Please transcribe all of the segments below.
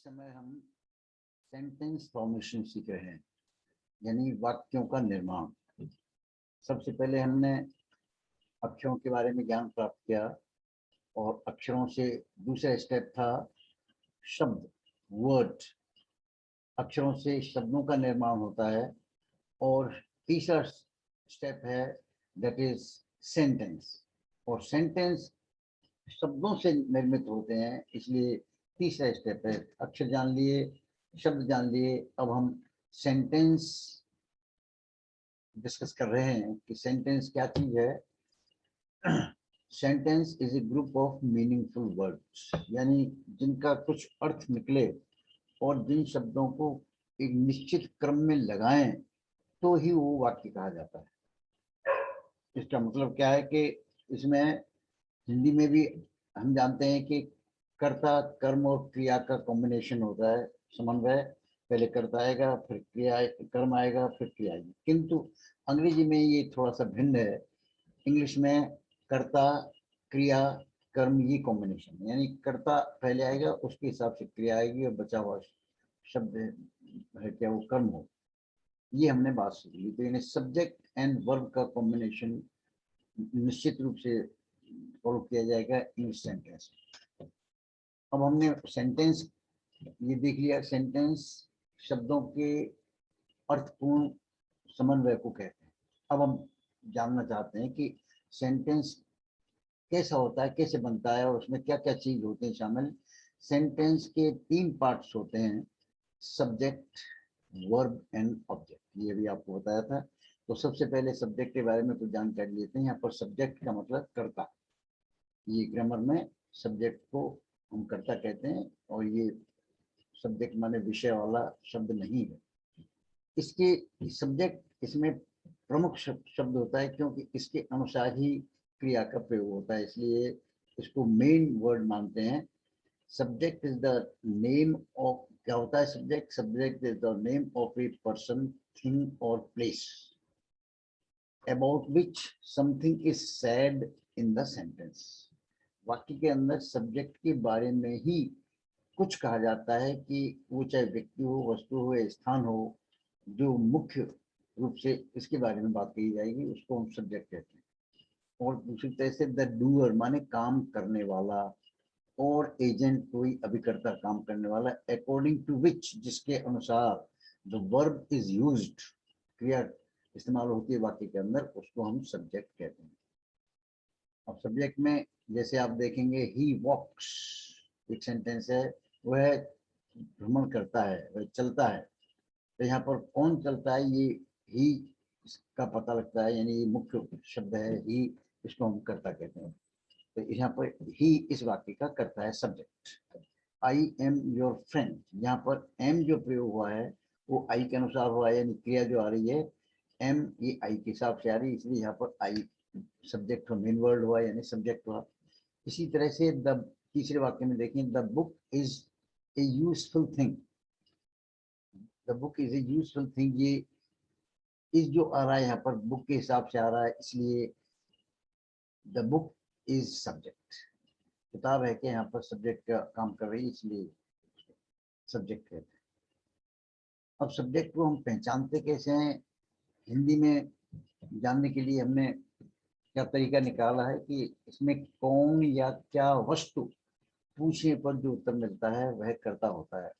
समय हम sentence formation सीख रहे हैं, यानी वाक्यों का निर्माण। सबसे पहले हमने अक्षरों के बारे में ज्ञान प्राप्त किया और अक्षरों से दूसरा स्टेप था शब्द, वर्ड। अक्षरों से शब्दों का निर्माण होता है और तीसरा स्टेप है दैट इज सेंटेंस। और सेंटेंस शब्दों से निर्मित होते हैं, इसलिए तीसरा स्टेप है। अक्षर जान लिए, शब्द जान लिए, अब हम सेंटेंस डिस्कस कर रहे हैं कि सेंटेंस क्या चीज है। Sentence is a group of meaningful words, यानी जिनका कुछ अर्थ निकले और जिन शब्दों को एक निश्चित क्रम में लगाएं तो ही वो वाक्य कहा जाता है। इसका मतलब क्या है कि इसमें हिंदी में भी हम जानते हैं कि कर्ता, कर्म और क्रिया का कॉम्बिनेशन होता है, समन्वय। पहले कर्ता आएगा, फिर क्रिया, कर्म आएगा, फिर क्रिया आएगी। किंतु अंग्रेजी में ये थोड़ा सा भिन्न है। इंग्लिश में कर्ता, क्रिया, कर्म ये कॉम्बिनेशन, यानी कर्ता पहले आएगा, उसके हिसाब से क्रिया आएगी और बचा हुआ शब्द है क्या वो कर्म हो। ये हमने बात सीख ली। तो यानी सब्जेक्ट एंड वर्ब का कॉम्बिनेशन निश्चित रूप से फॉलो किया जाएगा इंग्लिश सेंटेंस। अब हमने सेंटेंस ये देख लिया, सेंटेंस शब्दों के अर्थपूर्ण समन्वय को कहते हैं। अब हम जानना चाहते हैं कि सेंटेंस कैसा होता है, कैसे बनता है और उसमें क्या क्या चीज होते हैं शामिल। सेंटेंस के 3 पार्ट्स होते हैं, सब्जेक्ट, वर्ब एंड ऑब्जेक्ट। ये भी आपको बताया था। तो सबसे पहले सब्जेक्ट के बारे में कुछ जानकारी लेते हैं। यहाँ पर सब्जेक्ट का मतलब कर्ता, ये ग्रामर में सब्जेक्ट को हम कर्ता कहते हैं और ये सब्जेक्ट माने विषय वाला शब्द नहीं है। इसके सब्जेक्ट इसमें प्रमुख शब्द होता है क्योंकि इसके अनुसार ही क्रिया का प्रयोग होता है, इसलिए इसको मेन वर्ड मानते हैं। Subject is the name of, क्या होता है subject? Subject is the name of a person, thing और place about which something is said in the sentence. वाक्य के अंदर सब्जेक्ट के बारे में ही कुछ कहा जाता है कि वो चाहे व्यक्ति हो, वस्तु हो या स्थान हो, जो मुख्य रूप से इसके बारे में बात कही जाएगी उसको हम सब्जेक्ट कहते हैं। और दूसरी तरह से द डूअर माने काम करने वाला, और एजेंट कोई अभिकर्ता, काम करने वाला, अकॉर्डिंग टू विच जिसके अनुसार द वर्ब इज यूज्ड, क्रिया इस्तेमाल होती है वाक्य के अंदर, उसको हम सब्जेक्ट कहते हैं। अब सब्जेक्ट में जैसे आप देखेंगे ही वॉक्स, एक सेंटेंस है, वह भ्रमण करता है, वह चलता है। तो यहाँ पर कौन चलता है, ये ही का पता लगता है, यानी ये मुख्य शब्द है ही, इसको हम कर्ता कहते हैं। तो यहाँ पर ही इस वाक्य का कर्ता है, subject. I am your friend, यहाँ पर एम जो प्रयोग हुआ है वो आई के अनुसार हुआ है, यानी क्रिया जो आ रही है एम ये आई के हिसाब से आ रही है, इसलिए यहाँ पर आई सब्जेक्ट मेन वर्ड हुआ, यानी सब्जेक्ट हुआ। इसी तरह से द तीसरे वाक्य में देखें, the book is a useful thing, the book is a useful thing, ये इस जो आ रहा है यहाँ पर बुक के हिसाब से आ रहा है, इसलिए द बुक इज सब्जेक्ट। किताब है कि यहाँ पर सब्जेक्ट का काम कर रही है, इसलिए सब्जेक्ट कहते हैं। अब सब्जेक्ट को हम पहचानते कैसे हैं? हिंदी में जानने के लिए हमने क्या तरीका निकाला है कि इसमें कौन या क्या वस्तु पूछने पर जो उत्तर मिलता है वह कर्ता होता है।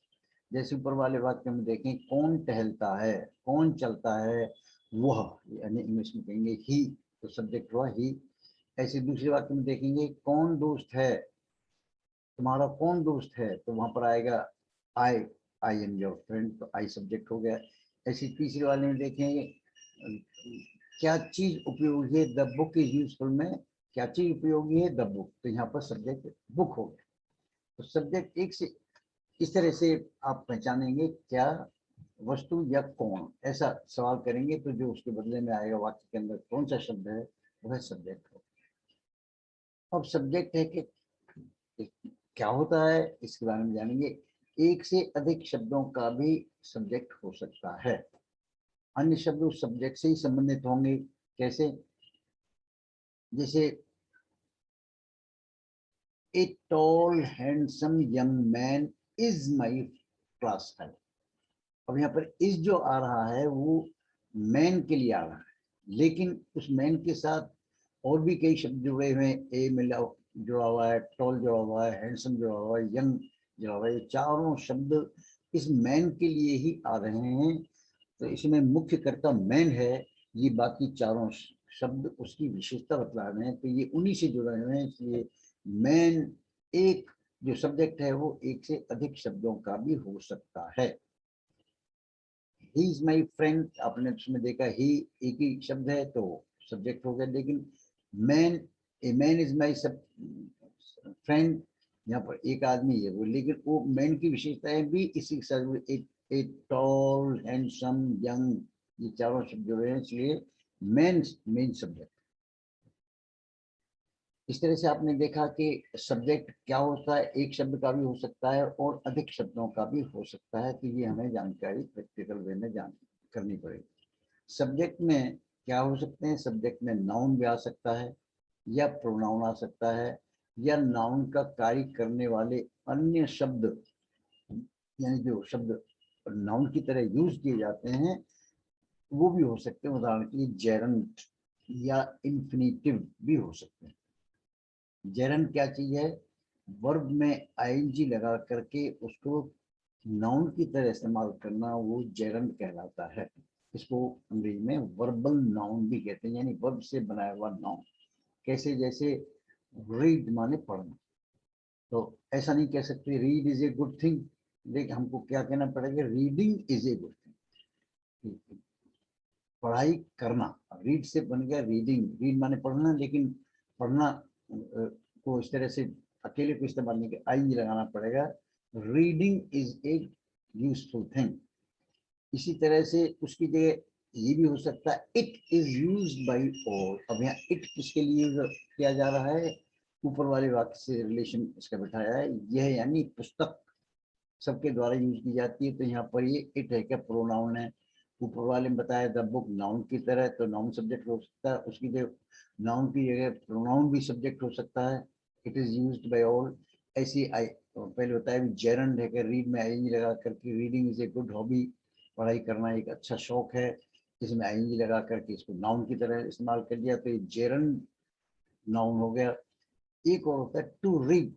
जैसे ऊपर वाले वाक्य में देखें, कौन टहलता है, कौन चलता है, वह, यानी इंग्लिश में कहेंगे ही, तो सब्जेक्ट हुआ ही। ऐसे दूसरे वाक्य में देखेंगे, कौन दोस्त है, तुम्हारा कौन दोस्त है, तो वहां पर आएगा आई, आई एम योर फ्रेंड, तो आई सब्जेक्ट हो गया। ऐसे तीसरे वाले में देखेंगे, क्या चीज उपयोगी है, द बुक इज यूजफुल में क्या चीज उपयोगी है, द बुक, तो यहाँ पर सब्जेक्ट बुक हो गया। तो सब्जेक्ट एक से इस तरह से आप पहचानेंगे क्या वस्तु या कौन, ऐसा सवाल करेंगे तो जो उसके बदले में आएगा वाक्य के अंदर कौन सा शब्द है वह सब्जेक्ट हो। अब सब्जेक्ट है कि क्या होता है इसके बारे में जानेंगे। एक से अधिक शब्दों का भी सब्जेक्ट हो सकता है। अन्य शब्द उस सब्जेक्ट से ही संबंधित होंगे। कैसे? जैसे a tall handsome young man is my class है। अब यहाँ पर इज जो आ रहा है वो मैन के लिए आ रहा है, लेकिन उस मैन के साथ और भी कई शब्द जुड़े हुए हैं। ए मिला जुड़ा हुआ है, टॉल जुड़ा हुआ है, हैंडसम जुड़ा हुआ है, यंग जुड़ा हुआ है। ये चारों शब्द इस मैन के लिए ही आ रहे हैं। तो इसमें मुख्य कर्ता मैन है, ये बाकी चारों शब्द उसकी विशेषता बतला रहे हैं, तो ये उन्हीं से जुड़े हुए हैं। इसलिए मैन एक जो सब्जेक्ट है वो एक से अधिक शब्दों का भी हो सकता है। ही इज माई फ्रेंड, आपने उसमें देखा ही एक ही शब्द है तो सब्जेक्ट हो गया, लेकिन man, a man is my friend, यहाँ पर एक आदमी है वो, लेकिन वो मैन की विशेषताएं भी इसी के साथ, एक टॉल, हैंडसम, यंग, ये चारों शब्द जुड़े हैं, इसलिए मैन मेन सब्जेक्ट। इस तरह से आपने देखा कि सब्जेक्ट क्या होता है, एक शब्द का भी हो सकता है और अधिक शब्दों का भी हो सकता है, तो ये हमें जानकारी प्रैक्टिकल वे में जान करनी पड़ेगी। सब्जेक्ट में क्या हो सकते हैं, सब्जेक्ट में नाउन भी आ सकता है, या प्रोनाउन आ सकता है, या नाउन का कार्य करने वाले अन्य शब्द, यानी जो शब्द नाउन की तरह यूज किए जाते हैं वो भी हो सकते हैं। उदाहरण के लिए जेरंट या इन्फिनिटिव भी हो सकते हैं। जेरंट क्या चीज है, वर्ब में आईएनजी लगा करके उसको नाउन की तरह इस्तेमाल करना, वो जेरंट कहलाता है। इसको अंग्रेजी में वर्बल नाउन भी कहते हैं, यानी वर्ब से बनाया हुआ नाउन। कैसे, जैसे रीड माने पढ़ना, तो ऐसा नहीं कह सकते read is a good thing, लेकिन हमको क्या कहना पड़ेगा, reading is a good thing, पढ़ाई करना। रीड से बन गया रीडिंग, रीड माने पढ़ना, लेकिन पढ़ना को इस तरह से अकेले को इस्तेमाल नहीं किया, आई लगाना पड़ेगा। Reading is a useful thing. इसी तरह से उसकी जगह ये भी हो सकता है, it is use by all. अब यहाँ इट किसके लिए किया जा रहा है, ऊपर वाले वाक्य से रिलेशन इसका बिठाया है, यह यानी पुस्तक सबके द्वारा यूज की जाती है, तो यहाँ पर ये इट है क्या, प्रोनाउन है। ऊपर वाले में बताया द बुक नाउन की तरह, तो नाउन सब्जेक्ट हो सकता है, उसकी जगह नाउन की जगह प्रोनाउन भी सब्जेक्ट हो सकता है। It is used by all. ऐसी आई पहले बताया भी जेरंड है कि रीड में आईएनजी लगा करके, reading is a good hobby, पढ़ाई करना एक अच्छा शौक है, इसमें आईएनजी लगा करके इसको नाउन की तरह इस्तेमाल कर दिया, तो ये जेरंड नाउन हो गया। एक और होता है टू रीड,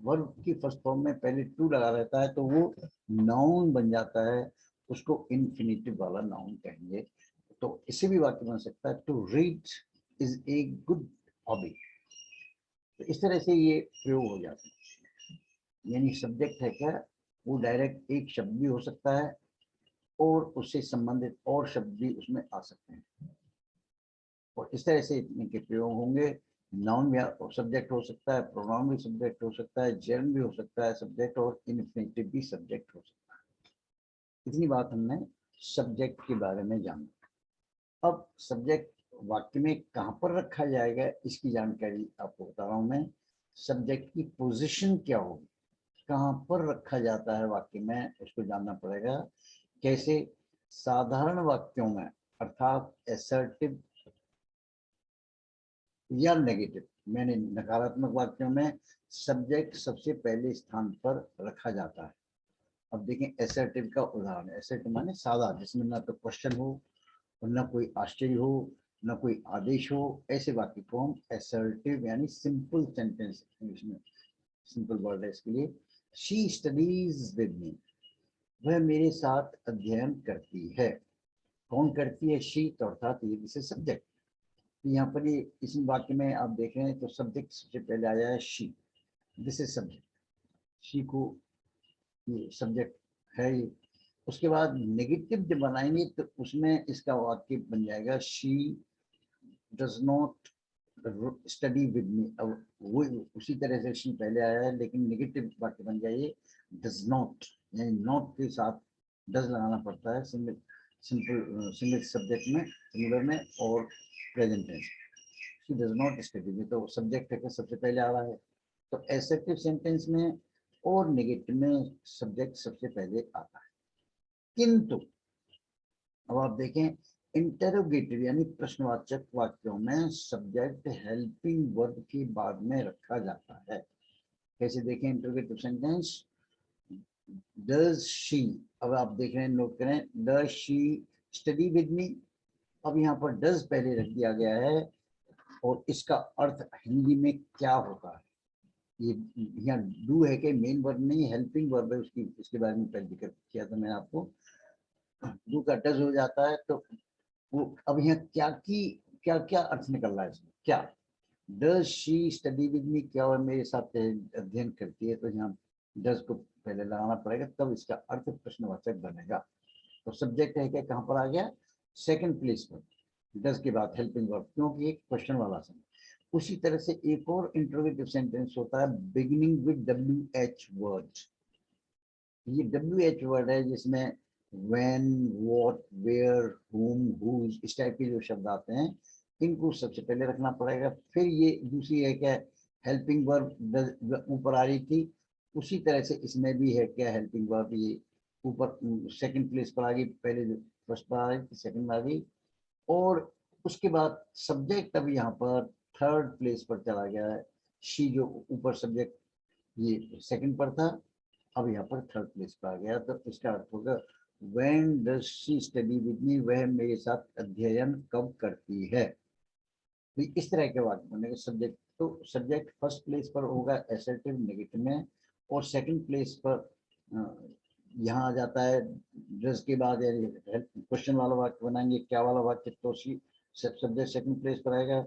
वर्ब की फर्स्ट फॉर्म में पहले टू लगा रहता है तो वो नाउन बन जाता है, उसको इन्फिनिटिव वाला नाउन कहेंगे। तो इसे भी वाक्य बन सकता है, to read is a good hobby. तो इस तरह से ये प्रयोग हो जाता है। यानी सब्जेक्ट है क्या, वो डायरेक्ट एक शब्द भी हो सकता है और उससे संबंधित और शब्द भी उसमें आ सकते हैं, और इस तरह से इनके प्रयोग होंगे। नाउन भी सब्जेक्ट हो सकता है, प्रोनाउन भी सब्जेक्ट हो सकता है, जर्म भी हो सकता है सब्जेक्ट, और इन्फिनिटिव भी सब्जेक्ट हो सकता है। इतनी बात हमने सब्जेक्ट के बारे में जाना। अब सब्जेक्ट वाक्य में कहाँ पर रखा जाएगा, इसकी जानकारी आपको बता रहा हूँ मैं। सब्जेक्ट की पोजीशन क्या होगी, कहाँ पर रखा जाता है वाक्य में, उसको जानना पड़ेगा। कैसे, साधारण वाक्यों में, अर्थात असर्टिव या नेगेटिव, मैंने नकारात्मक वाक्यों में सब्जेक्ट सबसे पहले स्थान पर रखा जाता है। अब देखें असर्टिव का उदाहरण, असर्टिव माने सादा, जिसमें ना तो क्वेश्चन हो और ना कोई आश्चर्य हो, ना कोई आदेश हो, ऐसे वाक्य को हम असर्टिव यानी सिंपल सेंटेंस, इंग्लिश में सिंपल वर्ड है इसके लिए। शी स्टडीज विद मी, वह मेरे साथ अध्ययन करती है। कौन करती है, शी, तो अर्थात ये दिस इज सब्जेक्ट। यहाँ पर ये इसी वाक्य में आप देख रहे हैं तो सब्जेक्ट सबसे पहले आया है she, this is subject, she को ये सब्जेक्ट है ये। उसके बाद नेगेटिव जब बनाएंगे तो उसमें इसका वाक्य बन जाएगा, she does not study with me. अब वो उसी तरह से शी पहले आया है, लेकिन नेगेटिव वाक्य बन जाइए डज नॉट, यानी नॉट के साथ डज लगाना पड़ता है सिंगल सिंगल सब्जेक्ट में, सिंगुलर में और present tense. She does not study में तो सब्जेक्ट है सबसे पहले आ रहा है। तो एसेप्टिव सेंटेंस में और नेगेटिव में सब्जेक्ट सबसे पहले आता है। किंतु अब आप देखें इंटरोगेटिव यानी प्रश्नवाचक वाक्यों में सब्जेक्ट हेल्पिंग वर्ब के बाद में रखा जाता है। कैसे देखें इंटरोगेटिव सेंटेंस, डज शी, अब आप देख रहे हैं, नोट करें, does she study with me. अब यहाँ पर डज पहले रख दिया गया है और इसका अर्थ हिंदी में क्या होता है। ये यहाँ डू है कि मेन वर्ब नहीं, हेल्पिंग वर्ब है, उसकी इसके बारे में पहले जिक्र किया था मैंने आपको। डू का डज हो जाता है तो वो अब यहाँ क्या की क्या क्या अर्थ निकल रहा है इसमें, क्या does she study with me, क्या वह मेरे साथ अध्ययन करती है, तो यहाँ डज को पहले लगाना पड़ेगा, तब इसका अर्थ प्रश्नवाचक बनेगा। तो सब्जेक्ट है क्या, कहाँ पर आ गया, सेकंड प्लेस पर, डज के बाद हेल्पिंग वर्ब, क्योंकि एक क्वेश्चन वाला सेंटेंस। उसी तरह से एक और इंटरोगेटिव सेंटेंस होता है बिगिनिंग विद WH वर्ड। ये WH वर्ड है जिसमें when, what, where, whom, whose इस टाइप के जो शब्द आते हैं, इनको सबसे पहले रखना पड़ेगा। फिर ये दूसरी है क्या, हेल्पिंग वर्ब ऊपर आ रही थी, उसी तरह से इसमें भी है क्या, हेल्पिंग वर्ब ये ऊपर सेकंड प्लेस पर आ गई, पहले जो फर्स्ट पर आ रही थी सेकंड में आ गई, और उसके बाद सब्जेक्ट अब यहाँ पर थर्ड प्लेस पर चला गया है। शी जो ऊपर सब्जेक्ट ये सेकंड पर था, अब यहाँ पर थर्ड प्लेस पर आ गया, तो इसका अर्थ होगा When does she study with me, वह मेरे साथ अध्ययन कब करती है। तो इस तरह के वाक्य बनेंगे। सब्जेक्ट, तो सब्जेक्ट फर्स्ट प्लेस पर होगा एसर्टिव नेगेटिव में, और सेकंड प्लेस पर यहाँ आ जाता है डज के बाद, यानी क्वेश्चन वाला वाक्य बनाएंगे, क्या वाला वाक्य, तो सब्जेक्ट सेकंड प्लेस पर आएगा,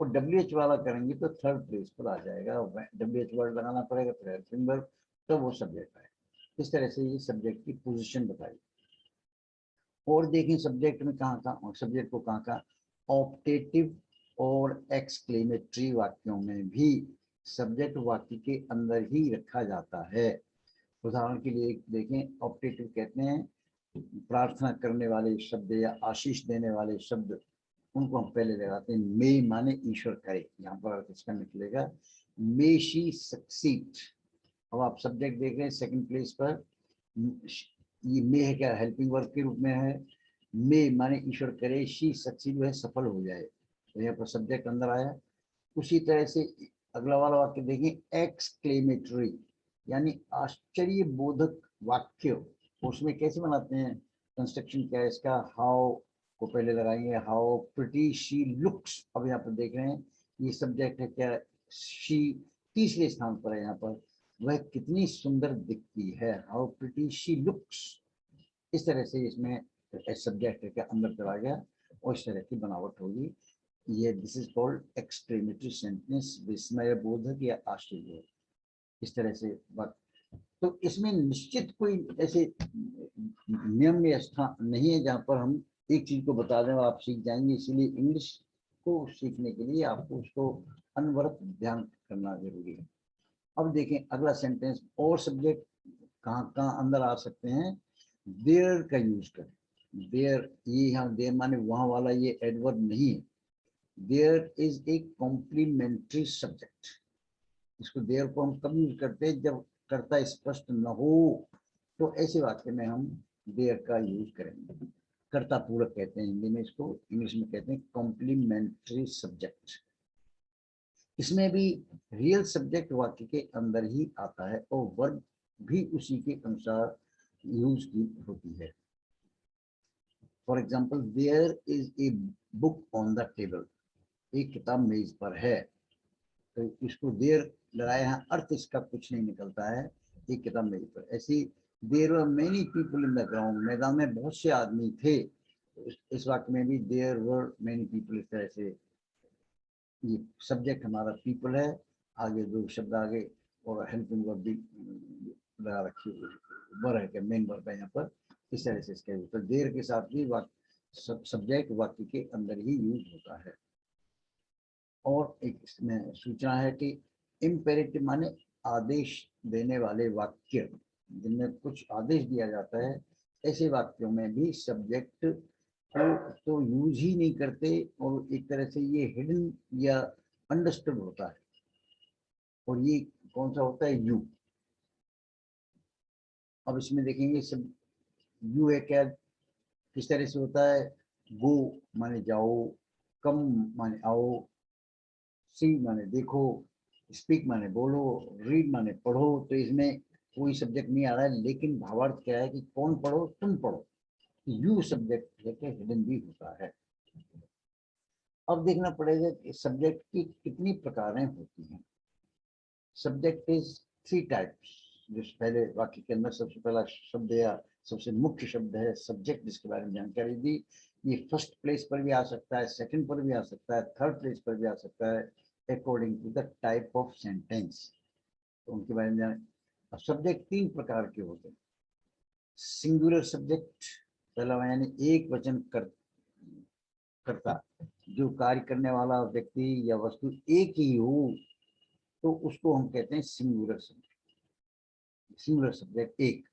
और WH वाला करेंगे तो थर्ड प्लेस पर आ जाएगा, WH वर्ड बनाना पड़ेगा, फिर हेल्पिंग वर्ब, तो वो सब्जेक्ट आएगा। इस तरह से ये सब्जेक्ट की पोजीशन बताई। और देखें सब्जेक्ट में कहाँ कहाँ, सब्जेक्ट को कहाँ कहाँ, ऑप्टेटिव और एक्सक्लेमेटरी वाक्यों में भी सब्जेक्ट वाक्य के अंदर ही रखा जाता है। उदाहरण के लिए देखें, ऑप्टेटिव कहते हैं प्रार्थना करने वाले शब्द या आशीष देने वाले शब्द, उनको हम पहले लगाते हैं। मे माने ईश्वर करे, यहाँ पर इसका निकलेगा मे शी सक्सीड। अब आप सब्जेक्ट देख रहे हैं सेकंड प्लेस पर, ये मे है क्या, हेल्पिंग वर्ब के रूप में है, मे माने ईश्वर करे, शी सक्सीड वह सफल हो जाए, तो यहाँ पर सब्जेक्ट अंदर आया। उसी तरह से अगला वाला वाक्य देखें, एक्सक्लेमेटरी यानी आश्चर्य बोधक वाक्य, उसमें कैसे बनाते हैं, कंस्ट्रक्शन क्या है इसका, हाउ को पहले लगाएंगे, हाउ प्रिटी शी लुक्स। अब यहाँ पर देख रहे हैं ये सब्जेक्ट है क्या, शी तीसरे स्थान पर है, यहाँ पर वह कितनी सुंदर दिखती है, हाउ प्रिटी शी लुक्स। इस तरह से इसमें सब्जेक्ट के अंदर चला गया और इस तरह की बनावट होगी। ये this is called exclamatory sentence, विस्मय बोधक या आश्चर्य, इस तरह से बात। तो इसमें निश्चित कोई ऐसे नियम या स्थान नहीं है जहाँ पर हम एक चीज को बता दें और आप सीख जाएंगे। इसीलिए इंग्लिश को सीखने के लिए आपको उसको अनवरत ध्यान करना जरूरी है। अब देखें अगला सेंटेंस, और सब्जेक्ट कहाँ कहाँ अंदर आ सकते हैं, देयर का यूज करें। देयर, ये यहाँ देयर माने वहां वाला, ये एडवर्ब नहीं है। There is a complementary subject. इसको देयर को हम कब यूज करते हैं, जब कर्ता स्पष्ट न हो, तो ऐसे वाक्य में हम देयर का यूज करेंगे। कर्ता पूरक कहते हैं हिंदी में इसको, इंग्लिश में कहते हैं कॉम्प्लीमेंट्री सब्जेक्ट। इसमें भी रियल सब्जेक्ट वाक्य के अंदर ही आता है और वर्ब भी उसी के अनुसार यूज की होती है। For example, there is a book on the table, एक किताब मेज पर है, तो इसको देयर लगाया है, अर्थ इसका कुछ नहीं निकलता है, एक किताब मेज पर। ऐसी there were many people in the ground, मैदान में बहुत से आदमी थे, इस वाक्य में भी देयर वर मेनी पीपल, इस तरह से ये सब्जेक्ट हमारा पीपल है, आगे दो शब्द आगे और हेल्पिंग वर्ब भी लगा रखी वर्ब है, मेन वर्ब है यहाँ पर, इस तरह से इसका यूज। तो देर के साथ भी सब्जेक्ट वाक्य के अंदर ही यूज होता है। और एक इसमें सूचना है कि इम्पेरेटिव माने आदेश देने वाले वाक्य, जिनमें कुछ आदेश दिया जाता है, ऐसे वाक्यों में भी सब्जेक्ट को तो यूज ही नहीं करते, और एक तरह से ये हिडन या अंडरस्टूड होता है। और ये कौन सा होता है, यू। अब इसमें देखेंगे सब यू है क्या, किस तरह से होता है, गो माने जाओ, कम माने आओ, सी माने देखो, स्पीक माने बोलो, रीड माने पढ़ो। तो इसमें कोई सब्जेक्ट नहीं आ रहा है, लेकिन भावार्थ क्या है कि कौन पढ़ो, तुम पढ़ो। यू सब्जेक्ट लेके हिडन भी होता है। अब देखना पड़ेगा कि सब्जेक्ट की कितनी प्रकारें होती हैं। Subject is 3 types. जो पहले वाक्य के अंदर सबसे पहला शब्द या सबसे मुख्य शब्द है सब्जेक्ट, जिसके बारे में जानकारी दी। ये फर्स्ट प्लेस पर भी आ सकता है, सेकंड पर भी आ सकता है, थर्ड प्लेस पर भी आ सकता है, according to the type of sentence. तो उनके बारे में जाने। अब सब्जेक्ट 3 प्रकार के होते हैं। सिंगुलर सब्जेक्ट, पहला यानी एक वचन करता, जो कार्य करने वाला व्यक्ति या वस्तु एक ही हो, तो उसको हम कहते हैं सिंगुलर सब्जेक्ट। सिंगुलर सब्जेक्ट एक,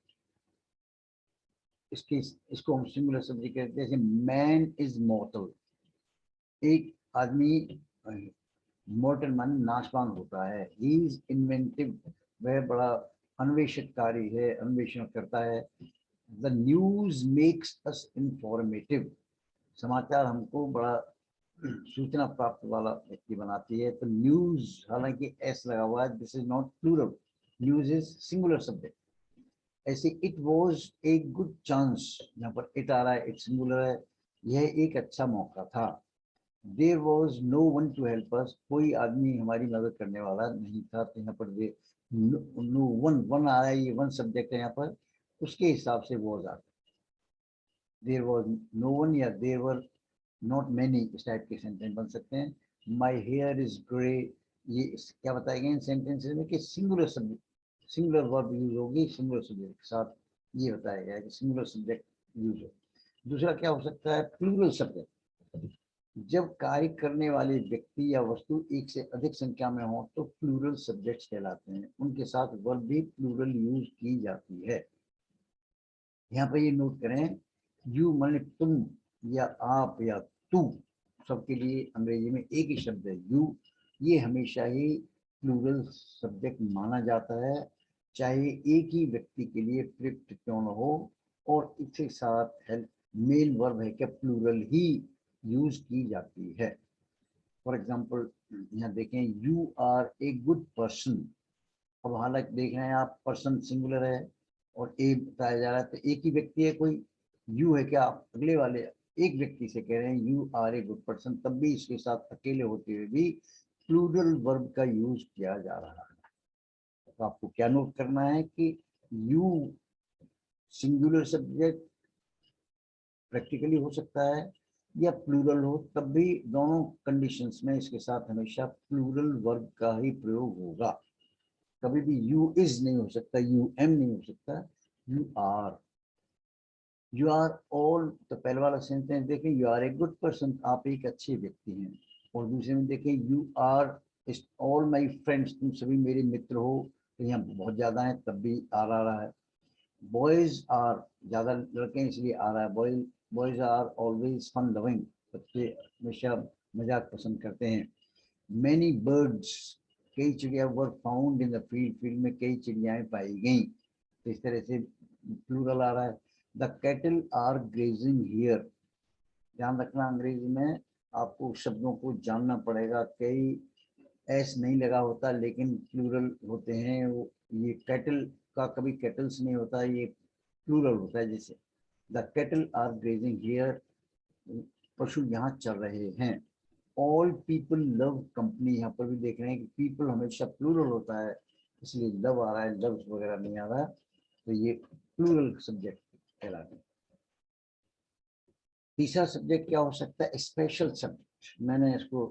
इसको हम सिंगुलर सब्जेक्ट कहते हैं। जैसे मैन इज मॉर्टल, एक आदमी मॉर्टल माने नाशवान होता है। ही इज इन्वेंटिव, वह बड़ा अन्वेषणकारी है, अन्वेषण करता है। The news makes us informative, समाचार हमको बड़ा सूचना प्राप्त वाला व्यक्ति बनाती है। तो न्यूज, हालांकि एस लगा हुआ है, this is not plural, news is singular subject. ऐसे it was a good chance, यहाँ पर इट आ रहा है, इट सिंगुलर है, यह एक अच्छा मौका था। There was no one to help us, कोई आदमी हमारी मदद करने वाला नहीं था। तो यहाँ पर नो वन, वन आ रहा है, ये वन सब्जेक्ट है यहाँ पर, उसके हिसाब से वॉज आता है। देयर वॉज नो वन या देयर वर नॉट मैनी, इस टाइप के सेंटेंस बन सकते हैं। माई हेयर इज ग्रे, ये क्या बताएगा इन सेंटेंसेस में कि singular subject, singular verb use होगी सिंगुलर सब्जेक्ट के साथ, ये बताया गया है कि सिंगुलर सब्जेक्ट यूज हो। दूसरा क्या हो सकता है, प्लूरल सब्जेक्ट, जब कार्य करने वाले व्यक्ति या वस्तु एक से अधिक संख्या में हो तो प्लूरल सब्जेक्ट्स कहलाते हैं, उनके साथ वर्ब भी प्लूरल यूज की जाती है। यहाँ पर ये नोट करें, यू माने तुम या आप या तू, सबके लिए अंग्रेजी में एक ही शब्द है यू, ये हमेशा ही प्लूरल सब्जेक्ट माना जाता है, चाहे एक ही व्यक्ति के लिए प्रयुक्त क्यों न हो, और इसके साथ हेल्प मेन वर्ब है कि प्लूरल ही यूज की जाती है। फॉर एग्जाम्पल यहाँ देखें, you are a good person. अब हालांकि देख रहे हैं आप, पर्सन सिंगुलर है और ए बताया जा रहा है, तो एक ही व्यक्ति है, कोई यू है क्या, आप अगले वाले एक व्यक्ति से कह रहे हैं you are a good person, तब भी इसके साथ अकेले होते हुए भी प्लूरल वर्ब का यूज किया जा रहा है। तो आपको क्या नोट करना है कि यू सिंगुलर सब्जेक्ट प्रैक्टिकली हो सकता है या प्लूरल हो, तब भी दोनों कंडीशंस में इसके साथ हमेशा प्लूरल वर्ब का ही प्रयोग होगा। कभी भी यू इज नहीं हो सकता, यू एम नहीं हो सकता, you are. You are all, तो पहले वाला सेंटेंस देखें, you are a good person, आप एक अच्छे व्यक्ति हैं। और दूसरे में देखें, you are all my friends, तुम सभी मेरे मित्र हो, तो यहाँ बहुत ज्यादा है तब भी आर आ रहा है। बॉयज आर, ज्यादा लड़के हैं इसलिए आ रहा है, boys are always fun loving, बच्चे हमेशा मजाक पसंद करते हैं। मैनी बर्ड्स, कई चिड़िया were found in the field, field में कई चिड़ियाएं पाई गई, तो इस तरह से प्लूरल आ रहा है। The cattle are grazing here, ध्यान रखना अंग्रेजी में आपको शब्दों को जानना पड़ेगा, कई एस नहीं लगा होता लेकिन प्लूरल होते हैं वो। ये कैटल का कभी कैटल्स नहीं होता, ये प्लूरल होता है। जैसे the cattle are grazing here, पशु यहाँ चल रहे हैं। ऑल पीपल लव कंपनी, यहाँ पर भी देख रहे हैं कि पीपल हमेशा प्लूरल होता है, इसलिए लव आ रहा है, लव्स वगैरह नहीं आ रहा है, तो ये प्लूरल सब्जेक्ट कहलाते हैं। तीसरा सब्जेक्ट क्या हो सकता है, स्पेशल सब्जेक्ट। मैंने इसको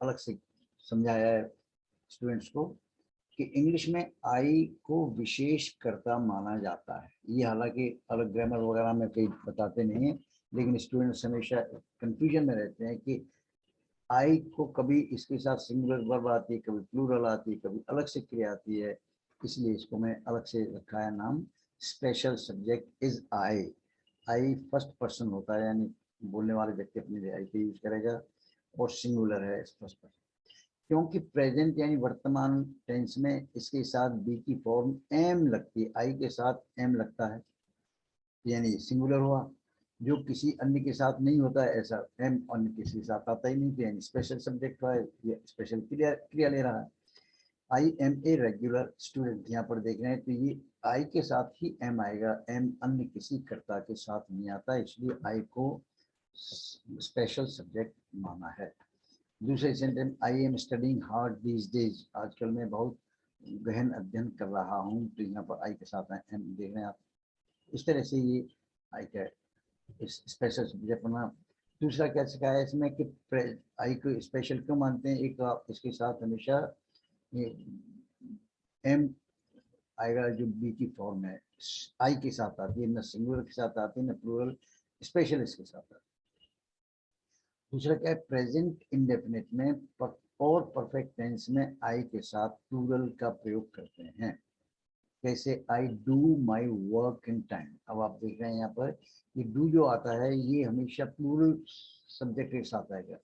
अलग से समझाया है स्टूडेंट्स को कि इंग्लिश में आई को विशेष कर्ता माना जाता है। ये हालांकि अलग ग्रामर वगैरह में कहीं बताते नहीं है, लेकिन स्टूडेंट्स हमेशा कंफ्यूजन में रहते हैं कि आई को कभी इसके साथ सिंगुलर वर्ब आती है, कभी प्लूरल आती है, कभी अलग से क्रिया आती है, इसलिए इसको मैं अलग से रखा है नाम, special subject is I. I first person होता है, यानी बोलने वाले व्यक्ति अपनी आई को यूज करेगा, और सिंगुलर है फर्स्ट पर्सन। क्योंकि प्रेजेंट यानी वर्तमान टेंस में इसके साथ बी की फॉर्म एम लगती है, आई के साथ एम लगता है, यानी सिंगुलर हुआ, जो किसी अन्य के साथ नहीं होता है, ऐसा एम अन्य किसी के साथ आता ही नहीं, तो यानी स्पेशल सब्जेक्ट हुआ है, ये स्पेशल क्रिया ले रहा है। I am a regular student यहाँ पर देख रहे हैं, तो ये आई के साथ ही एम आएगा, एम अन्य किसी कर्ता के साथ नहीं आता, इसलिए आई को स्पेशल सब्जेक्ट माना है। दूसरे sentence, I am studying hard these days, आजकल मैं बहुत गहन अध्ययन कर रहा हूँ, तो यहाँ पर आई के साथ एम देख रहे हैं आप। इस तरह से ये आई का स्पेशल सब्जेक्ट बना। दूसरा क्या सिखाया है इसमें कि आई को स्पेशल क्यों मानते हैं, एक आप इसके साथ हमेशा ये एम आएगा जो बी की फॉर्म है, आई के साथ आती है, न सिंगुलर के साथ आती है न प्लूरल, स्पेशल इसके साथ आती है। दूसरा क्या है, प्रेजेंट इंडेफिनिट में और परफेक्ट टेंस में आई के साथ प्लूरल का प्रयोग करते हैं। जैसे I do my work in time, अब आप देख रहे हैं यहाँ पर ये डू जो आता है ये हमेशा प्लूरल सब्जेक्ट के साथ आएगा।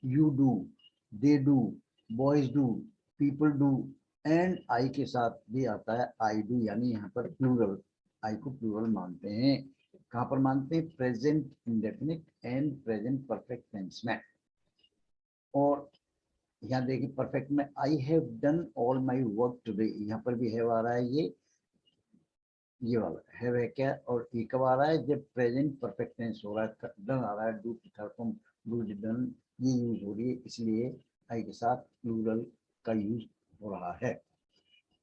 You do, they do, boys do, people do, and I के साथ भी आता है आई डू, यानी यहाँ पर प्लूरल, आई को प्लूरल मानते हैं। कहाँ पर मानते हैं, present indefinite and present perfect tense में। और यहाँ देखिए परफेक्ट में, I have done all my work today, यहाँ पर भी हैव आ रहा है, ये वाला है क्या, और ये कब आ रहा है, जब प्रेजेंट परफेक्ट टेंस हो रहा है, डन आ रहा है, डू की थर्ड फॉर्म डू डन ये यूज हो रही है, इसलिए आई के साथ प्लूरल का यूज हो रहा है।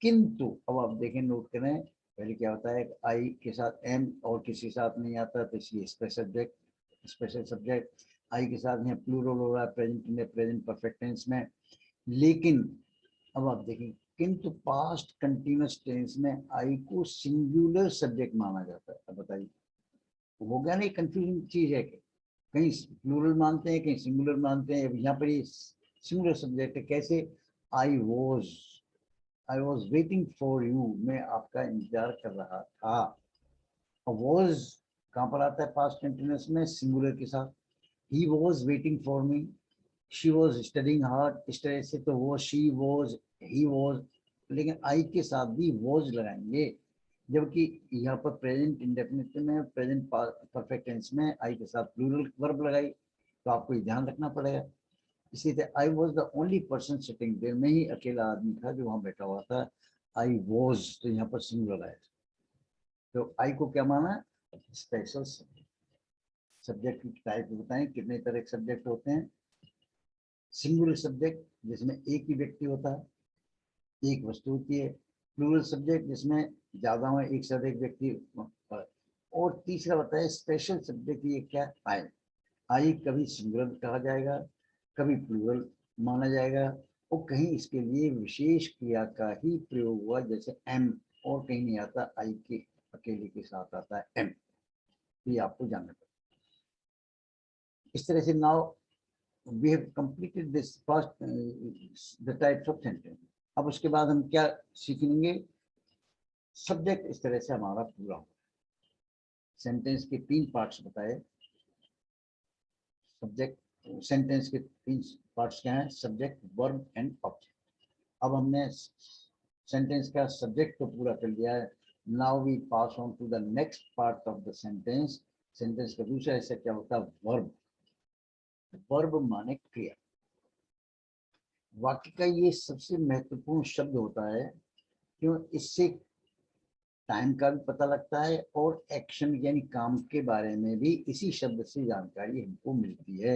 किंतु अब आप देखें, नोट करें, पहले क्या होता है, आई के साथ एम और किसी साथ नहीं आता, तो इसलिए स्पेशल सब्जेक्ट। आई के साथ यहाँ प्लूरल हो रहा है प्रेजेंट परफेक्ट टेंस में। लेकिन अब आप देखें, किंतु पास्ट कंटिन्यूअस टेंस में आई को सिंगुलर सब्जेक्ट माना जाता है। अब बताइए, हो गया नहीं, कंफ्यूजिंग चीज है कि कहीं प्लूरल मानते हैं कहीं सिंगुलर मानते हैं। यहाँ पर ये सिंगुलर सब्जेक्ट है, कैसे, I was waiting for you, मैं आपका इंतजार कर रहा था। वॉज कहाँ पर आता है, पास्ट कंटिन्यूअस में सिंगुलर के साथ। He was waiting for me, she was studying hard, इस तरह से तो वो शी वॉज, ही वॉज, लेकिन आई के साथ भी वॉज लगाएंगे, जबकि यहाँ पर प्रेजेंट इंडेफिनिट में प्रेजेंट परफेक्ट टेंस में आई के साथ प्लूरल वर्ब लगाई, तो आपको ये ध्यान रखना पड़ेगा। इसी तरह I was the only person sitting there, मैं ही अकेला आदमी था जो वहाँ बैठा हुआ था, आई वॉज, तो यहाँ पर सिंगुलर आया, तो आई को क्या माना, स्पेशल सब्जेक्ट। सब्जेक्ट की टाइप बताएं, कितने तरह के सब्जेक्ट होते हैं। सिंगुलर सब्जेक्ट जिसमें एक ही व्यक्ति होता है, एक वस्तु होती है। प्लूरल सब्जेक्ट जिसमें ज्यादा हो, एक से अधिक व्यक्ति। और तीसरा बताया स्पेशल सब्जेक्ट, ये क्या, आई कभी सिंगुलर कहा जाएगा, कभी प्लूरल माना जाएगा, और कहीं इसके लिए विशेष क्रिया का ही प्रयोग हुआ, जैसे एम, और कहीं नहीं आता, आई के अकेले के साथ आता है एम, ये आपको जानना पड़ेगा। इस तरह से now we have completed this first the types of sentence। अब उसके बाद हम क्या सीखेंगे, सब्जेक्ट इस तरह से हमारा पूरा हो। सेंटेंस के 3 पार्ट्स बताए, सब्जेक्ट, सेंटेंस के 3 पार्ट्स क्या हैं, सब्जेक्ट, वर्ब एंड ऑब्जेक्ट। अब हमने सेंटेंस का सब्जेक्ट तो पूरा कर लिया है। Now we pass on to the next part of the sentence. Sentence का दूसरा हिस्सा क्या होता है, वर्ब। वर्ब माने क्रिया। वाक्य का ये सबसे महत्वपूर्ण शब्द होता है, क्यों, इससे टाइम का भी पता लगता है और एक्शन यानी काम के बारे में भी इसी शब्द से जानकारी हमको मिलती है।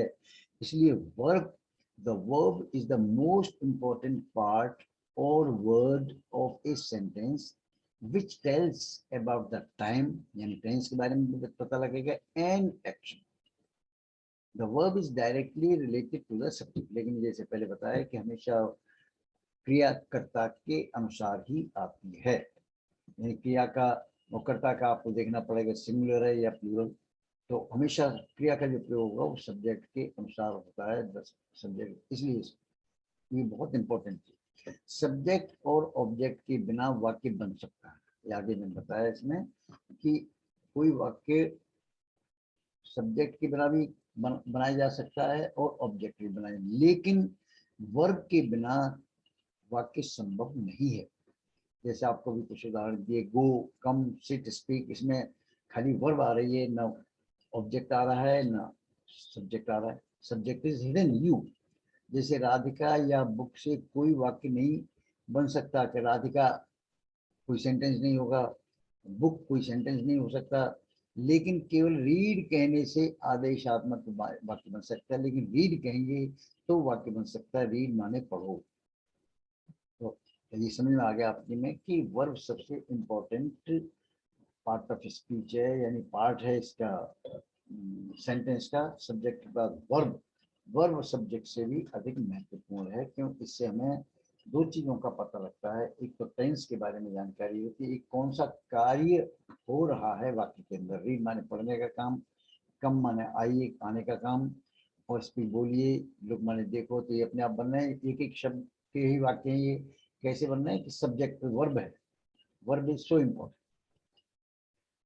इसलिए verb, the verb is the most important part और word of a sentence which tells about the time, यानी टेंस के बारे में पता लगेगा, and action. The verb is directly related to the subject, लेकिन जैसे पहले बताया कि हमेशा क्रियाकर्ता के अनुसार ही आती है, यानी क्रिया का और कर्ता का आपको देखना पड़ेगा सिंगुलर है या प्लूरल, तो हमेशा क्रिया का जो प्रयोग होगा वो सब्जेक्ट के अनुसार होता है, सब्जेक्ट, इसलिए ये बहुत इंपॉर्टेंट है। सब्जेक्ट और ऑब्जेक्ट के बिना वाक्य बन सकता है, ये आगे मैंने बताया इसमें कि कोई वाक्य सब्जेक्ट के बिना भी बनाया जा सकता है और ऑब्जेक्ट भी बनाया, लेकिन वर्ब के बिना वाक्य संभव नहीं है। जैसे आपको भी कुछ उदाहरण दिए, गो, कम, सिट, स्पीक, इसमें खाली वर्ब आ रही है, ना ऑब्जेक्ट आ रहा है ना सब्जेक्ट आ रहा है, सब्जेक्ट इज हिडन यू। जैसे राधिका या बुक से कोई वाक्य नहीं बन सकता कि राधिका कोई सेंटेंस नहीं होगा, बुक कोई सेंटेंस नहीं हो सकता, लेकिन केवल रीड कहने से आदेशात्मक वाक्य बन सकता है। लेकिन रीड कहेंगे तो वाक्य बन सकता है, रीड माने पढ़ो। तो ये समझ में आ गया आपकी में कि वर्ब सबसे इम्पोर्टेंट पार्ट ऑफ स्पीच है, यानी पार्ट है इसका सेंटेंस का। सब्जेक्ट के बाद वर्ब, वर्ब सब्जेक्ट से भी अधिक महत्वपूर्ण है, क्यों? इससे हमें दो चीजों का पता लगता है। एक तो टेंस के बारे में जानकारी होती है, एक कौन सा कार्य हो रहा है वाक्य के अंदर। रीड माने पढ़ने का काम, कम माने आइए आने का काम, और स्पीक बोलिए, लुक माने देखो। तो ये अपने आप बन रहे हैं, एक एक शब्द के ही वाक्य हैं ये। कैसे बन रहे हैं कि सब्जेक्ट वर्ब है, वर्ब इज सो इम्पोर्टेंट।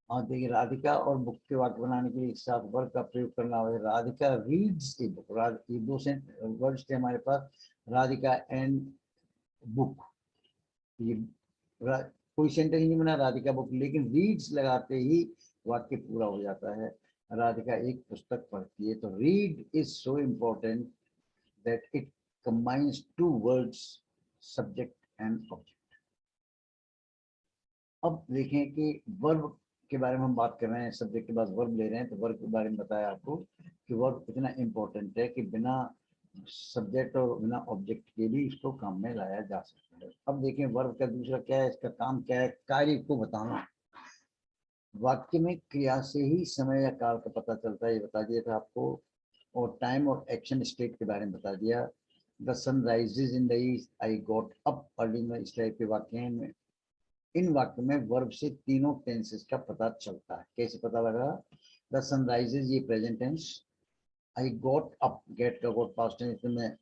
हाँ देखिए, राधिका और बुक के वाक्य बनाने के लिए एक साथ वर्ब का प्रयोग करना है। राधिका रीड्स ए बुक, ये दो वर्ड्स थे हमारे पास, राधिका एंड बुक। ये कोई सेंटेंस नहीं बना राधिका बुक, लेकिन रीड्स लगाते ही वाक्य पूरा हो जाता है। राधिका एक पुस्तक पढ़ती है। तो read is so important that it combines two words, subject and object. अब देखें कि वर्ब के बारे में हम बात कर रहे हैं, सब्जेक्ट के बाद वर्ब ले रहे हैं, तो वर्ब के बारे में बताया आपको कि वर्ब इतना इम्पोर्टेंट है कि बिना सब्जेक्ट और बिना ऑब्जेक्ट के भी इसको काम में लाया जा सकता है। अब देखें वर्ब का दूसरा क्या है, इसका काम क्या है, कार्य को बताना। वाक्य में क्रिया से ही समय या काल का पता चलता है, ये बता दिया था आपको। और टाइम और एक्शन स्टेट के बारे में बता दिया। The sun rises in the east, I got up early में, इस टाइप के वाक्य हैं। इन वाक्य में वर्ब से तीनों टेंसेस का पता चलता है। कैसे पता लगा? द सन राइजेज ये present tense, I got up, get का गॉट पास्ट टेंस में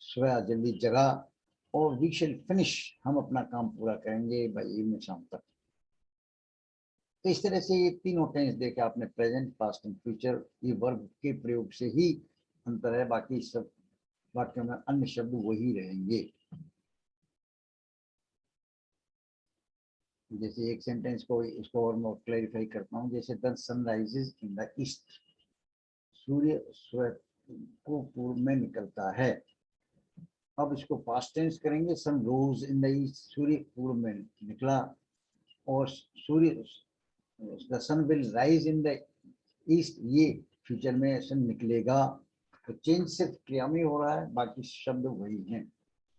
सोया जल्दी जगा, और वी शैल फिनिश, हम अपना काम पूरा करेंगे बाय इवनिंग, शाम तक। तो इस तरह से ये तीनों टेंस देखे आपने, प्रेजेंट पास्ट एंड फ्यूचर, ये वर्ब के प्रयोग से ही अंतर है, बाकी सब वाक्यों में अन्य शब्द वही रहेंगे। जैसे एक सेंटेंस को, इसको और मैं क्लैरिफाई करता हूँ। जैसे the sun rises in the east, सूर्य को पूर्व में निकलता है। अब इसको पास्ट टेंस करेंगे, सन रोज इन द ईस्ट, सूर्य पूर्व में निकला। और सूर्य, the sun will rise in the east, ये फ्यूचर में सन निकलेगा। तो चेंज सिर्फ क्रिया में हो रहा है, बाकी शब्द वही हैं,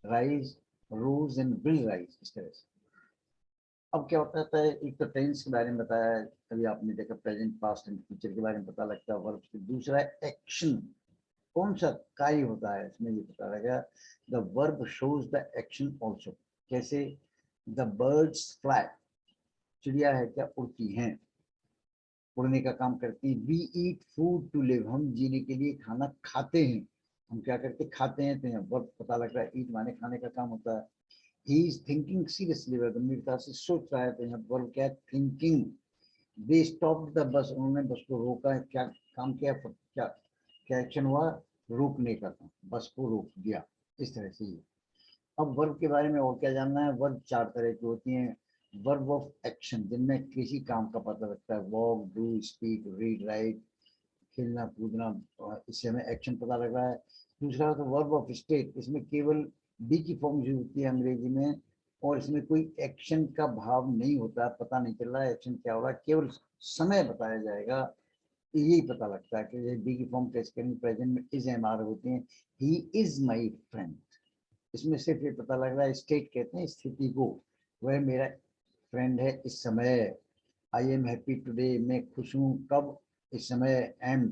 rise, rose and will rise, इस तरह से। अब क्या होता है, एक तो टेंस के बारे में बताया है, अभी आपने देखा प्रेजेंट पास्ट एंड फ्यूचर के बारे में पता लगता है वर्ब से। दूसरा है एक्शन, कौन सा कार्य होता है, इसमें ये पता लगा। The verb shows the action also. कैसे? द बर्ड्स फ्लाई, चिड़िया है क्या, उड़ती हैं, उड़ने का काम करती हैं। We eat food to live, हम जीने के लिए खाना खाते हैं। हम क्या करते, खाते हैं। तो यहाँ वर्ब पता लग रहा है, ईट माने खाने का काम होता है। ही इज थिंकिंग सीरियसली, वह गंभीरता से सोच रहा है। तो यहाँ वर्ब क्या है, thinking. They stopped the bus, उन्होंने बस को रोका है। क्या काम किया, क्या क्या एक्शन हुआ, रोकने का काम, बस को रोक दिया, इस तरह से ही। अब वर्ब के बारे में और क्या जानना है? वर्ब चार तरह की होती हैं। वर्ब ऑफ एक्शन, जिनमें किसी काम का पता लगता है, walk, do, speak, read, right, खेलना कूदना, इससे हमें एक्शन पता लग रहा है। दूसरा तो वर्ब ऑफ स्टेट, इसमें केवल बी की फॉर्म यूज होती है अंग्रेजी में, और इसमें कोई एक्शन का भाव नहीं होता, पता नहीं चल रहा है एक्शन क्या हो रहा है, केवल समय बताया जाएगा। यही पता लगता है कि बी की फॉर्म कैसे करेंगे, प्रेजेंट में इज एम आर होती है। ही इज माई फ्रेंड, इसमें सिर्फ ये पता लग रहा है, स्टेट कहते हैं स्थिति को, वह मेरा फ्रेंड है इस समय। आई एम हैप्पी टुडे, मैं खुश हूँ कब, इस समय। एम,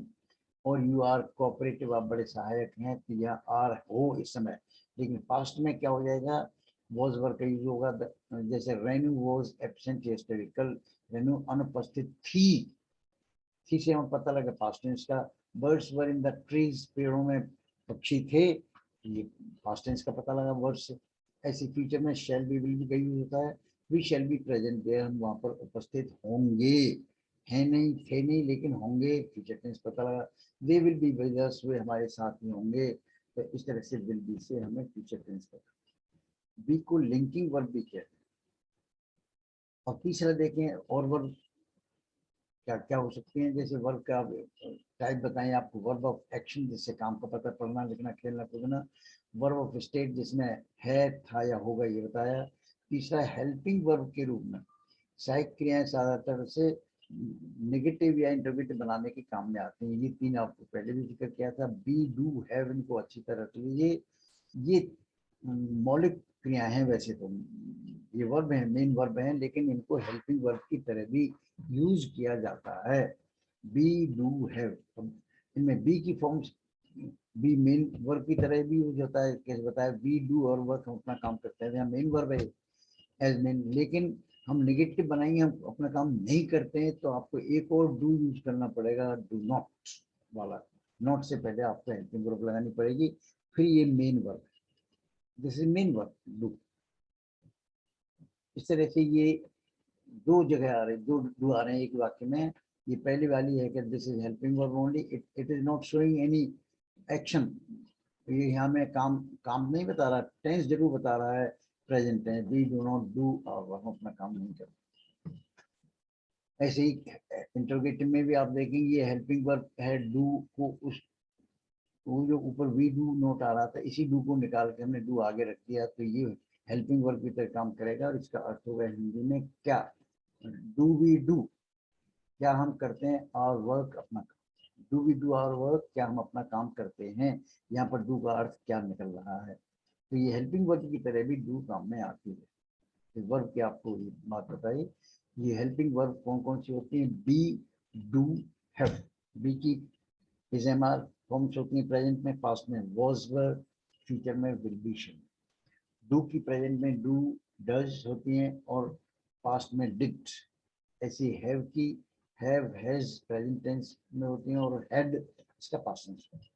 और यू आर कोऑपरेटिव, आप बड़े सहायक हैं, तो यह आर हो इस समय। लेकिन पास्ट में क्या हो जाएगा, वॉज वर्ग का यूज होगा। जैसे रेनू वॉज एब्सेंट यस्टरडे, कल रेनू अनुपस्थित थी, थी से हमें पता लगा पास्ट टेंस का। Birds were in the trees, पेड़ों में पक्षी थे, ये पास्ट टेंस का पता लगा वर्ड से। ऐसे फ्यूचर में शैल बी, विल बी का यूज होता है। We shall be present there, हम वहां पर उपस्थित होंगे, हैं नहीं, थे नहीं, लेकिन होंगे, फ्यूचर टेंस पता लगा। They will be with us, वे हमारे साथ में होंगे। तो इस तरह से विल बी से हमें फ्यूचर टेंस पता। बी को लिंकिंग वर्ब भी कहते हैं। और तीसरा देखें, और वर्ब क्या क्या हो सकते हैं। जैसे वर्ब का टाइप बताएं आपको, वर्ब ऑफ एक्शन, जिससे काम का पता, पढ़ना लिखना खेलना कूदना। वर्ब ऑफ स्टेट जिसमें है, था या होगा ये बताया। तीसरा हेल्पिंग वर्ब के रूप में सहायक क्रियाएं ज्यादातर से नेगेटिव या इंटरोगेटिव बनाने के काम में आती हैं। ये तीन आपको पहले भी जिक्र किया था। बी, डू, हैव, इनको अच्छी तरह से ये मौलिक क्रियाएं हैं। वैसे तो ये वर्ब हैं, मेन वर्ब हैं, लेकिन इनको हेल्पिंग वर्ब की तरह भी यूज किया जाता है। बी, डू, हैव, इनमें बी की फॉर्म्स बी मेन वर्ब की तरह भी यूज होता है। कैसे बताया, बी, डू और वर्क हम अपना काम करते हैं, मेन वर्ब है एज मेन। लेकिन हम निगेटिव बनाएंगे, हम अपना काम नहीं करते हैं, तो आपको एक और डू यूज करना पड़ेगा, डू नॉट वाला। नॉट से पहले आपको हेल्पिंग वर्ब लगानी पड़ेगी, फिर ये main verb, this is main verb do. इस तरह से ये दो जगह आ रहे, दो डू आ रहे हैं एक वाक्य में। ये पहली वाली है कि this is helping verb only, it is not showing any action. ये यहाँ में काम काम नहीं बता रहा, टेंस जरूर बता रहा है, present tense. We do not do, और हम अपना काम नहीं करते। ऐसे ही इंटरोगेटिव में भी आप देखेंगे ये हेल्पिंग वर्ब है डू को, उस वो जो ऊपर वी डू नोट आ रहा था, इसी डू को निकाल के हमने डू आगे रख दिया, तो ये हेल्पिंग वर्ब की तरह काम करेगा। और इसका अर्थ होगा हिंदी में क्या, डू वी डू, क्या हम करते हैं, और वर्क, अपना काम। Do we do our work, क्या हम अपना काम करते हैं। यहाँ पर डू का अर्थ क्या निकल रहा है, तो ये हेल्पिंग वर्ब की तरह भी डू काम में आती है। तो वर्ब की आपको ये बात बताई। ये हेल्पिंग वर्ब कौन कौन सी होती हैं, बी, डू, हैव। बी की इज एम आर फॉर्म्स होती हैं प्रेजेंट में, पास्ट में वॉज वर, फ्यूचर में विल बी शैल। डू की प्रेजेंट में डू, डज होती हैं, और पास्ट में डिड। ऐसी हैव की हैव, हैज प्रेजेंट टेंस में होती हैं, और हैड इसका पास्ट टेंस।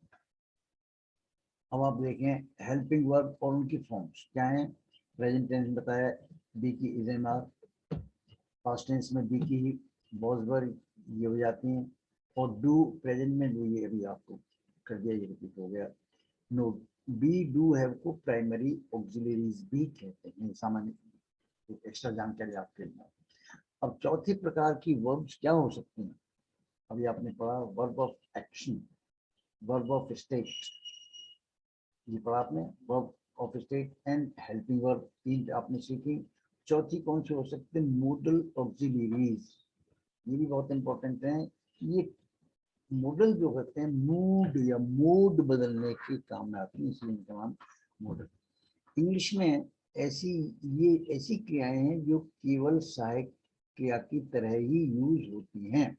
अब आप देखें हेल्पिंग वर्ब और उनकी फॉर्म्स क्या हैं। प्रेजेंट टेंस में बताया, बी की is am are, past tense में बी की ही वॉज वर ये हो जाती हैं, और डू प्रेजेंट में डू, ये अभी आपको कर दिया, ये रिपीट हो गया। नो, बी, डू, हैव को प्राइमरी ऑक्सिलरीज भी कहते हैं, सामान्य एक्स्ट्रा जानकारी आपके लिए। अब चौथे प्रकार की वर्ब्स क्या हो सकती हैं। अभी आपने पढ़ा verb of action, verb of state, ये पढ़ा आपने, verb of state and helping verb, तीन आपने सीखी। चौथी कौन सी हो सकती है, मोडल ऑक्सिलरीज। ये भी बहुत इंपॉर्टेंट है। ये मॉडल जो करते हैं मूड या मूड बदलने के काम में आती है, इसलिए इनका नाम मॉडल। इंग्लिश में ऐसी ये ऐसी क्रियाएं हैं जो केवल सहायक क्रिया की तरह ही यूज होती हैं।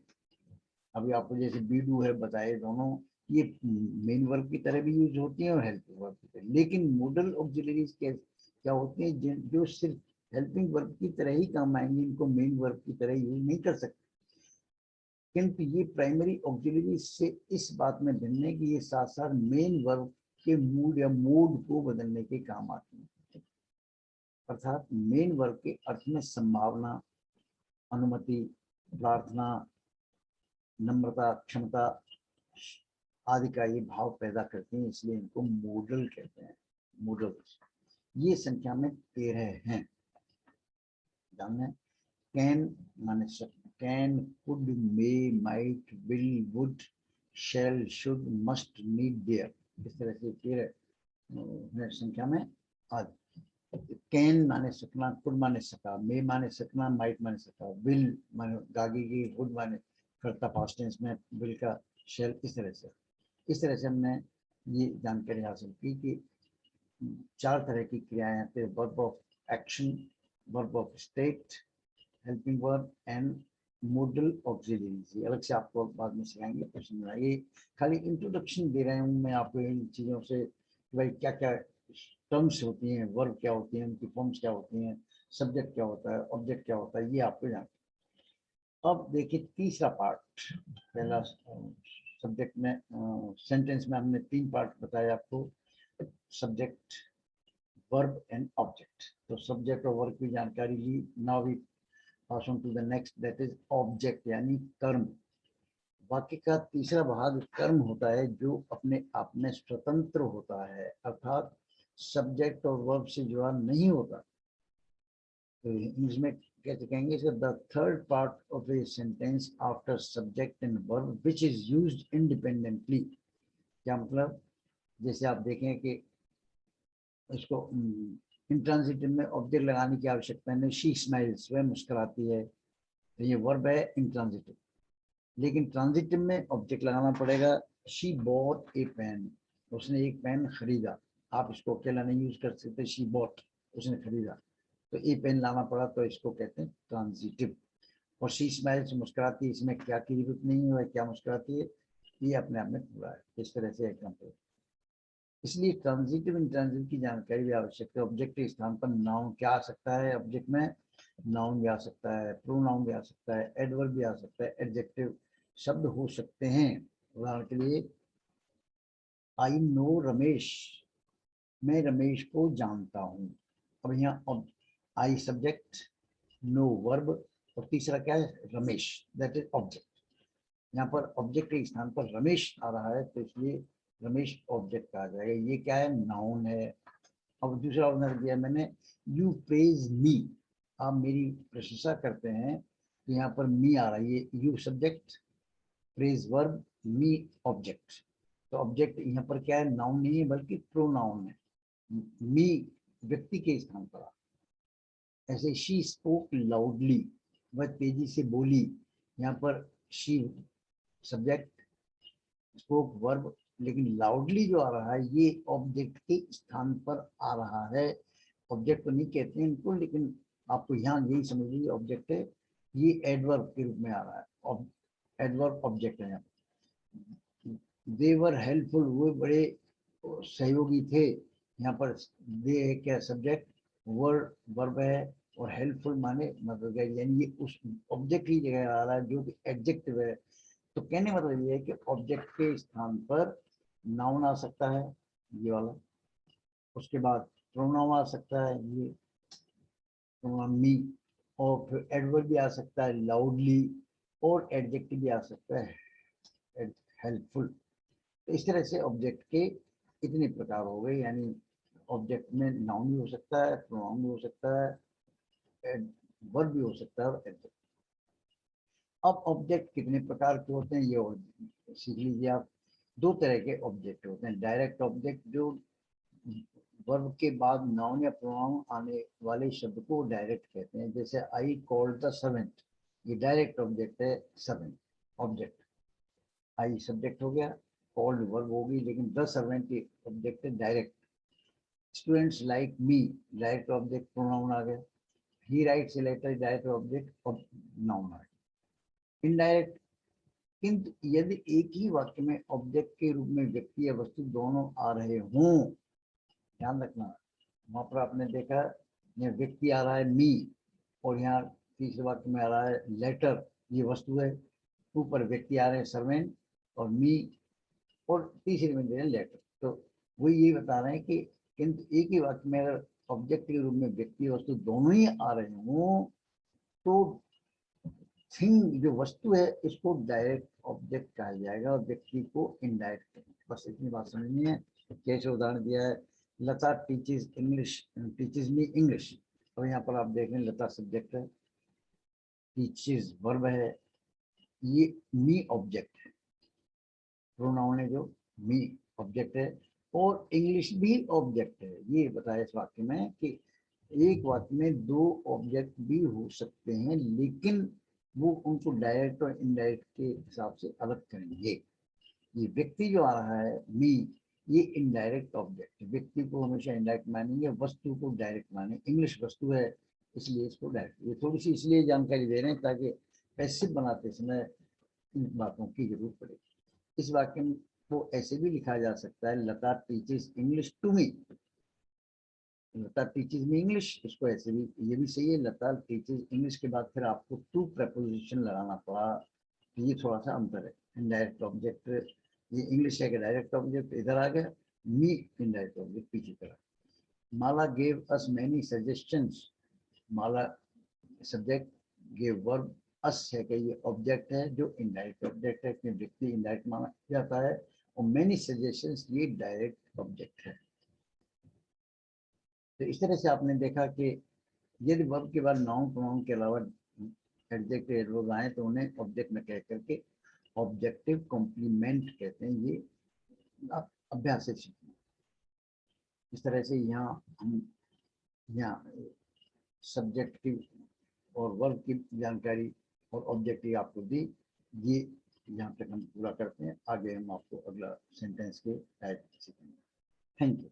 अभी आपको जैसे बी, डू, है बताए, दोनों ये मेन वर्ब की तरह भी यूज होती हैं और हेल्पिंग वर्ब की तरह। लेकिन मॉडल ऑक्सिलरीज क्या होते हैं, जो सिर्फ हेल्पिंग वर्ब की तरह ही काम आएंगे, इनको मेन वर्ब की तरह यूज नहीं कर सकते। किंतु ये प्राइमरी ऑक्सिलरी से इस बात में भिन्न है कि ये साथ साथ मेन वर्ब के मूड या मूड को बदलने के काम आते हैं। अर्थात मेन वर्ब के अर्थ में संभावना, अनुमति, प्रार्थना, नम्रता, क्षमता आदि का ये भाव पैदा करते हैं, इसलिए इनको मॉडल कहते हैं। मॉडल ये संख्या में 13 हैं। जानना, कैन माने can, could, may, might, will, would, shall, should, must, need, dare, इस तरह से 13 संख्या में आज। कैन माने सकना, कुड माने सका, मे माने सकना, माइट माने सका, विल माने गागी की, वुड माने करता पास्ट टेंस में, विल का, शैल, इस तरह से हमने ये जानकारी हासिल की कि 4 तरह की क्रियाएं आती है, verb of action, verb of state, helping verb and model auxiliaries. अलग से आपको बाद में सिखाएंगे, तो समझना। ये खाली इंट्रोडक्शन दे रहे हूँ मैं आपको इन चीज़ों से, भाई क्या क्या टर्म्स होती हैं, वर्ब क्या होती हैं, उनकी फॉर्म्स क्या होती हैं, सब्जेक्ट क्या होता है, ऑब्जेक्ट क्या होता है, ये आपको जान। अब देखिए तीसरा पार्ट। पहला सब्जेक्ट में सेंटेंस में हमने 3 पार्ट बताए आपको, सब्जेक्ट, वर्ब एंड ऑब्जेक्ट। तो सब्जेक्ट और वर्ब की जानकारी ली। Now we pass on to the next, that is object, यानी कर्म। वाक्य का तीसरा भाग कर्म होता है, जो अपने आप में स्वतंत्र होता है, अर्थात सब्जेक्ट और वर्ब से जुड़ा नहीं होता। तो इसमें कैसे कहेंगे, the third part of a sentence after subject and verb which is used independently. क्या मतलब, जैसे आप देखें कि इसको इंट्रांजिटिव में ऑब्जेक्ट लगाने की आवश्यकता नहीं। शी स्माइल्स, वह मुस्कुराती है, तो ये वर्ब है इंट्रांजिटिव। लेकिन ट्रांजिटिव में ऑब्जेक्ट लगाना पड़ेगा। शी बॉट ए पेन, उसने एक पेन खरीदा। आप इसको अकेला नहीं यूज कर सकते, शी बॉट, उसने खरीदा, तो ए पेन लाना पड़ा, तो इसको कहते हैं ट्रांजिटिव। और शी स्माइल्स, मुस्कुराती है, इसमें क्या की जरूरत नहीं है, क्या मुस्कुराती है, ये अपने आप में पूरा है। इस तरह से एग्जाम्पल। इसलिए ट्रांजिटिव इंट्रांजिटिव की जानकारी भी आवश्यक है। ऑब्जेक्ट के स्थान पर नाउन क्या आ सकता है, ऑब्जेक्ट में नाउन भी आ सकता है, प्रोनाउन भी आ सकता है, एडवर्ब भी आ सकता है, एडजेक्टिव शब्द हो सकते हैं। उदाहरण के लिए, आई नो रमेश, मैं रमेश को जानता हूँ। अब यहाँ आई सब्जेक्ट, नो वर्ब, और तीसरा क्या है, रमेश, दैट इज ऑब्जेक्ट। यहाँ पर ऑब्जेक्ट के स्थान पर रमेश आ रहा है, तो इसलिए रमेश ऑब्जेक्ट कहा जाएगा। ये क्या है, नाउन है। अब दूसरा उदाहरण दिया मैंने, यू प्रेज मी, आप मेरी प्रशंसा करते हैं, तो यहाँ पर मी आ रहा है, ये you subject, praise verb, me object. तो ऑब्जेक्ट यहाँ पर क्या है, नाउन नहीं है बल्कि प्रोनाउन है। मी व्यक्ति के स्थान पर। ऐसे शी स्पोक लाउडली, वह तेजी से बोली, यहाँ पर शी सब्जेक्ट, स्पोक वर्ब, लेकिन लाउडली जो आ रहा है ये ऑब्जेक्ट के स्थान पर आ रहा है। ऑब्जेक्ट तो नहीं कहते हैं इनको, लेकिन आपको यहाँ यही समझ लीजिए ऑब्जेक्ट है। ये एडवर्ब के रूप में आ रहा है, एडवर्ब ऑब्जेक्ट है। दे वर हेल्पफुल, वो बड़े सहयोगी थे। यहाँ पर दे है क्या, सब्जेक्ट, वर्ड वर्ब है, और हेल्पफुल माने मतलब, यानी ये उस ऑब्जेक्ट की जगह आ रहा है जो कि एडजेक्टिव है। तो कहने मतलब ये है कि ऑब्जेक्ट के स्थान पर नाउन आ सकता है, ये वाला। उसके बाद प्रोनाउन आ सकता है, ये प्रोनाउन मी। और फिर एडवर्ब भी आ सकता है, लाउडली, और एडजेक्टिव भी आ सकता है, हेल्पफुल। तो इस तरह से ऑब्जेक्ट के इतने प्रकार हो गए, यानी ऑब्जेक्ट में नाउन भी हो सकता है, प्रोनाउन भी हो सकता है, वर्ब भी हो सकता है, और एडजेक्टिव। अब ऑब्जेक्ट कितने प्रकार के होते हैं ये और सीख लीजिए आप। दो तरह के ऑब्जेक्ट होते हैं। डायरेक्ट ऑब्जेक्ट, जो वर्ब के बाद नाउन या प्रोनाउन आने वाले शब्द को डायरेक्ट कहते हैं। जैसे आई कॉल्ड द सर्वेंट, ये डायरेक्ट ऑब्जेक्ट है। सर्वेंट ऑब्जेक्ट, आई सब्जेक्ट हो गया, कॉल्ड वर्ब होगी, लेकिन द सर्वेंट ऑब्जेक्ट है direct. Students like me, direct object, pronoun आ गया। He writes a letter, direct object और नाउन आ गया। इनडायरेक्ट, किंतु यदि एक ही वाक्य में ऑब्जेक्ट के रूप में व्यक्ति या वस्तु दोनों आ रहे हों, ध्यान रखना, वहां पर आपने देखा यहाँ व्यक्ति आ रहा है मी, और यहाँ तीसरे वाक्य में आ रहा है लेटर, ये वस्तु है। ऊपर व्यक्ति आ रहे हैं सर्वेंट और मी, और तीसरे में दे रहे हैं लेटर। तो वो ये बता रहे हैं कि किंतु एक ही वाक्य में अगर ऑब्जेक्ट के रूप में व्यक्ति वस्तु दोनों ही आ रहे हों, तो थिंग जो वस्तु है इसको डायरेक्ट ऑब्जेक्ट कहा जाएगा, और व्यक्ति को इनडायरेक्ट। बस इतनी बात समझनी है। कैसे उदाहरण दिया है, Lata teaches English, teaches me English. और यहाँ पर आप देख रहे हैं लता सब्जेक्ट है, टीचेस वर्ब है, ये मी ऑब्जेक्ट है। प्रोनाउन है जो मी ऑब्जेक्ट है, और इंग्लिश भी ऑब्जेक्ट है। ये बताया इस वाक्य में कि एक वाक्य में दो ऑब्जेक्ट भी हो सकते हैं, लेकिन वो उनको डायरेक्ट और इनडायरेक्ट के हिसाब से अलग करेंगे। ये व्यक्ति जो आ रहा है मी, ये इनडायरेक्ट ऑब्जेक्ट, व्यक्ति को हमेशा इनडायरेक्ट मानेंगे, वस्तु को डायरेक्ट माने। इंग्लिश वस्तु है, इसलिए इसको डायरेक्ट। ये थोड़ी सी इसलिए जानकारी दे रहे हैं ताकि पैसिव बनाते समय इन बातों की जरूरत पड़े। इस वाक्य को ऐसे भी लिखा जा सकता है, Lata teaches English to me, Lata teaches me English. इसको ऐसे भी, ये भी सही है, लता टीचेस इंग्लिश के बाद फिर आपको टू प्रपोजिशन लगाना पड़ा, तो ये थोड़ा सा अंतर है। इनडायरेक्ट ऑब्जेक्ट, ये इंग्लिश है कि डायरेक्ट ऑब्जेक्ट इधर आ गया, मी इनडायरेक्ट ऑब्जेक्ट पीछे तरह। माला गेव अस मैनी सजेशंस, माला सब्जेक्ट, गेव वर्ब, अस है कि ये ऑब्जेक्ट है जो इनडायरेक्ट ऑब्जेक्ट है, इसमें व्यक्ति इनडायरेक्ट माना जाता है, और मैनी सजेशंस ये डायरेक्ट ऑब्जेक्ट है। तो इस तरह से आपने देखा कि यदि वर्ब के बाद नाउन प्रोनाउन के अलावा एडजेक्टिव एडवर्ब आए तो उन्हें ऑब्जेक्ट में कह करके ऑब्जेक्टिव कॉम्प्लीमेंट कहते हैं। ये आप अभ्यास से सीखना। इस तरह से यहाँ हम सब्जेक्ट की और वर्ब की जानकारी और ऑब्जेक्टिव आपको दी। ये यहाँ तक हम पूरा करते हैं, आगे हम आपको अगला सेंटेंस के टाइप सीखेंगे। Thank you.